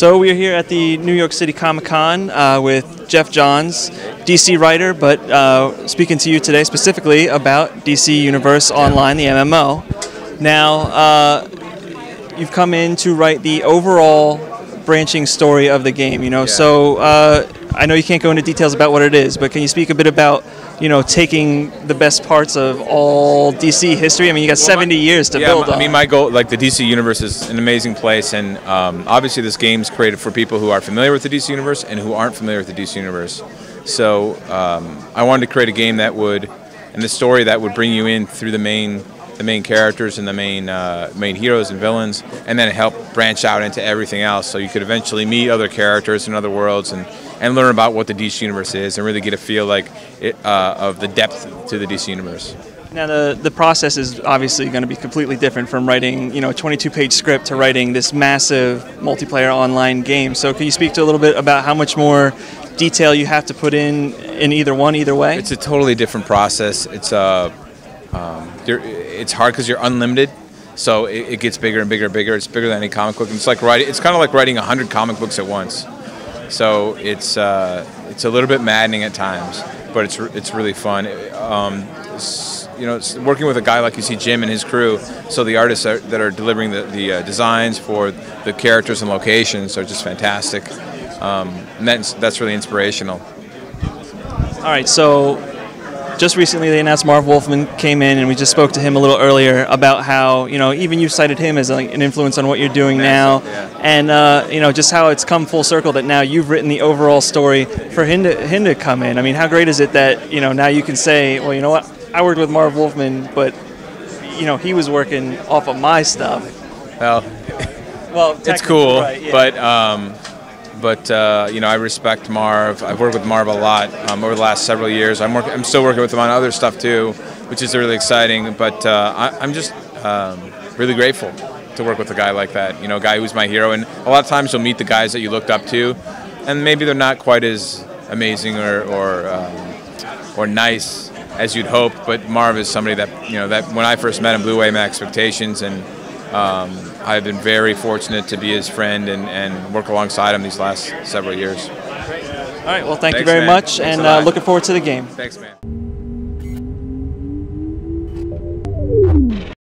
So we're here at the New York City Comic-Con with Geoff Johns, DC writer, but speaking to you today specifically about DC Universe Online, the MMO. Now, you've come in to write the overall branching story of the game, so I know you can't go into details about what it is, but can you speak a bit about, taking the best parts of all DC history? I mean, you got 70 years to build on. I mean, my goal, like the DC Universe is an amazing place, and obviously this game's created for people who are familiar with the DC Universe and who aren't familiar with the DC Universe. So I wanted to create a game that would, and the story that would bring you in through the main characters and the main heroes and villains, and then help branch out into everything else, so you could eventually meet other characters in other worlds and learn about what the DC Universe is and really get a feel of the depth to the DC Universe. Now the process is obviously going to be completely different from writing a 22-page script to writing this massive multiplayer online game. So can you speak to a little bit about how much more detail you have to put in either way? It's a totally different process. It's hard because you're unlimited, so it gets bigger and bigger and bigger. It's bigger than any comic book. And it's kind of like writing 100 comic books at once. So it's a little bit maddening at times, but it's really fun. It's working with a guy like you see Jim and his crew. So the artists that are delivering the designs for the characters and locations are just fantastic, and that's really inspirational. All right, so just recently they announced Marv Wolfman came in, and we just spoke to him a little earlier about how, even you cited him as an influence on what you're doing now, and just how it's come full circle that now you've written the overall story for him to come in. I mean, how great is it that, now you can say, well, you know what, I worked with Marv Wolfman, but, he was working off of my stuff. Well, it's cool, right, yeah. But I respect Marv. I've worked with Marv a lot over the last several years. I'm still working with him on other stuff too, which is really exciting. But I'm just really grateful to work with a guy like that. A guy who's my hero. And a lot of times you'll meet the guys that you looked up to, and maybe they're not quite as amazing or nice as you'd hope. But Marv is somebody that that when I first met him blew away my expectations, and I've been very fortunate to be his friend and work alongside him these last several years. All right, well, thank you very much, and looking forward to the game. Thanks, man.